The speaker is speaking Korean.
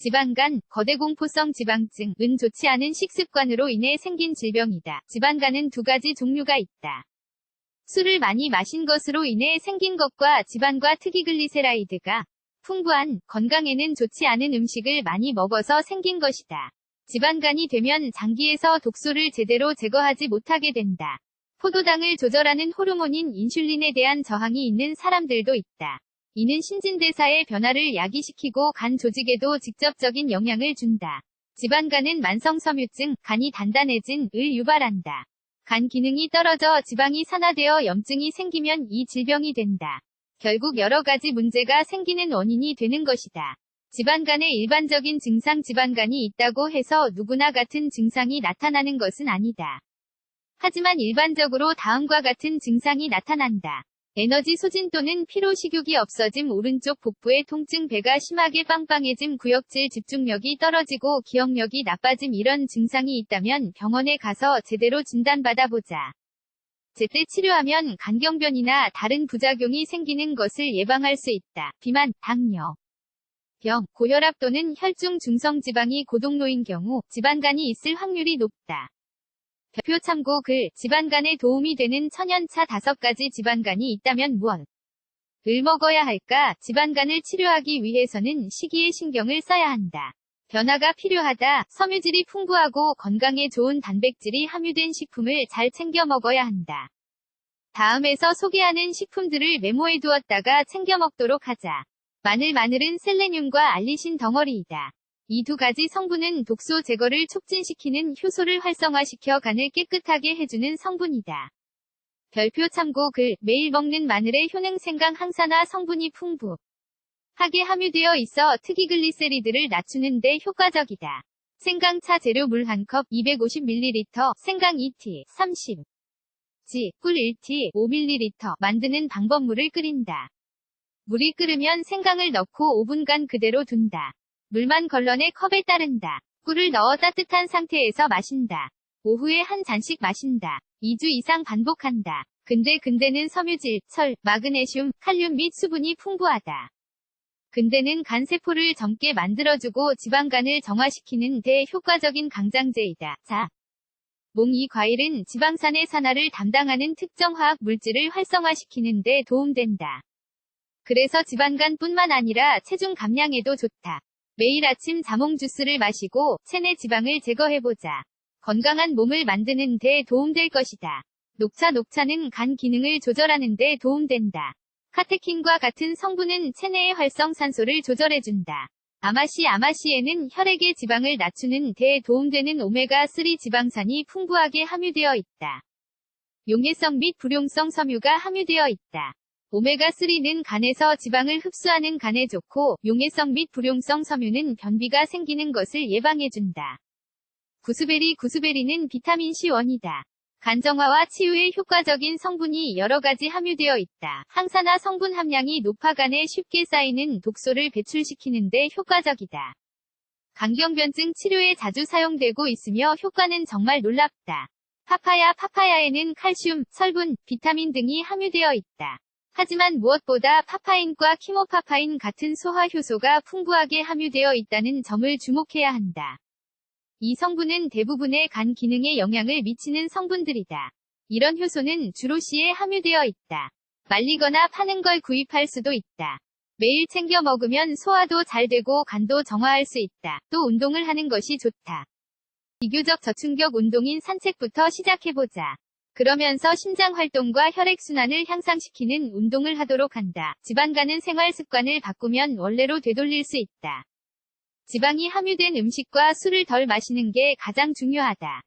지방간, 거대공포성 지방증은 좋지 않은 식습관으로 인해 생긴 질병이다. 지방간은 두 가지 종류가 있다. 술을 많이 마신 것으로 인해 생긴 것과 지방과 트기글리세라이드가 풍부한 건강에는 좋지 않은 음식을 많이 먹어서 생긴 것이다. 지방간이 되면 장기에서 독소를 제대로 제거하지 못하게 된다. 포도당을 조절하는 호르몬인 인슐린에 대한 저항이 있는 사람들도 있다. 이는 신진대사의 변화를 야기시키고 간 조직에도 직접적인 영향을 준다. 지방간은 만성섬유증, 간이 단단해진 을 유발한다. 간 기능이 떨어져 지방이 산화되어 염증이 생기면 이 질병이 된다. 결국 여러 가지 문제가 생기는 원인이 되는 것이다. 지방간의 일반적인 증상 지방간이 있다고 해서 누구나 같은 증상이 나타나는 것은 아니다. 하지만 일반적으로 다음과 같은 증상이 나타난다. 에너지 소진 또는 피로 식욕이 없어짐 오른쪽 복부의 통증 배가 심하게 빵빵해짐 구역질 집중력이 떨어지고 기억력이 나빠짐 이런 증상이 있다면 병원에 가서 제대로 진단받아보자. 제때 치료하면 간경변이나 다른 부작용이 생기는 것을 예방할 수 있다. 비만, 당뇨, 병, 고혈압 또는 혈중 중성지방이 고동로인 경우 지방간이 있을 확률이 높다. 표 참고 글, 지방간에 도움이 되는 천연차 5가지 지방간이 있다면 무엇을 먹어야 할까? 지방간을 치료하기 위해서는 식이에 신경을 써야 한다. 변화가 필요하다. 섬유질이 풍부하고 건강에 좋은 단백질이 함유된 식품을 잘 챙겨 먹어야 한다. 다음에서 소개하는 식품들을 메모해 두었다가 챙겨 먹도록 하자. 마늘은 셀레늄과 알리신 덩어리이다. 이 두 가지 성분은 독소 제거를 촉진시키는 효소를 활성화시켜 간을 깨끗하게 해주는 성분이다. 별표 참고 글, 매일 먹는 마늘의 효능 생강 항산화 성분이 풍부하게 함유되어 있어 트기글리세리드를 낮추는 데 효과적이다. 생강차 재료 물 1컵 250ml, 생강 2t, 30g, 꿀 1t, 5ml 만드는 방법 물을 끓인다. 물이 끓으면 생강을 넣고 5분간 그대로 둔다. 물만 걸러내 컵에 따른다. 꿀을 넣어 따뜻한 상태에서 마신다. 오후에 한 잔씩 마신다. 2주 이상 반복한다. 근대는 섬유질, 철, 마그네슘, 칼륨 및 수분이 풍부하다. 근대는 간세포를 젊게 만들어주고 지방간을 정화시키는 데 효과적인 강장제이다. 자, 이 과일은 지방산의 산화를 담당하는 특정 화학 물질을 활성화시키는 데 도움된다. 그래서 지방간뿐만 아니라 체중 감량에도 좋다. 매일 아침 자몽 주스를 마시고 체내 지방을 제거해보자. 건강한 몸을 만드는 데 도움될 것이다. 녹차는 간 기능을 조절하는 데 도움된다. 카테킨과 같은 성분은 체내의 활성산소를 조절해준다. 아마시에는 혈액의 지방을 낮추는 데 도움되는 오메가3 지방산이 풍부하게 함유되어 있다. 용해성 및 불용성 섬유가 함유되어 있다. 오메가3는 간에서 지방을 흡수하는 간에 좋고, 용해성 및 불용성 섬유는 변비가 생기는 것을 예방해준다. 구스베리는 비타민 C1이다. 간 정화와 치유에 효과적인 성분이 여러 가지 함유되어 있다. 항산화 성분 함량이 높아 간에 쉽게 쌓이는 독소를 배출시키는 데 효과적이다. 간경변증 치료에 자주 사용되고 있으며 효과는 정말 놀랍다. 파파야에는 칼슘, 철분, 비타민 등이 함유되어 있다. 하지만 무엇보다 파파인과 키모파파인 같은 소화 효소가 풍부하게 함유되어 있다는 점을 주목해야 한다. 이 성분은 대부분의 간 기능에 영향을 미치는 성분들이다. 이런 효소는 주로 씨에 함유되어 있다. 말리거나 파는 걸 구입할 수도 있다. 매일 챙겨 먹으면 소화도 잘 되고 간도 정화할 수 있다. 또 운동을 하는 것이 좋다. 비교적 저충격 운동인 산책부터 시작해보자. 그러면서 심장 활동과 혈액순환을 향상시키는 운동을 하도록 한다. 지방간은 생활 습관을 바꾸면 원래로 되돌릴 수 있다. 지방이 함유된 음식과 술을 덜 마시는 게 가장 중요하다.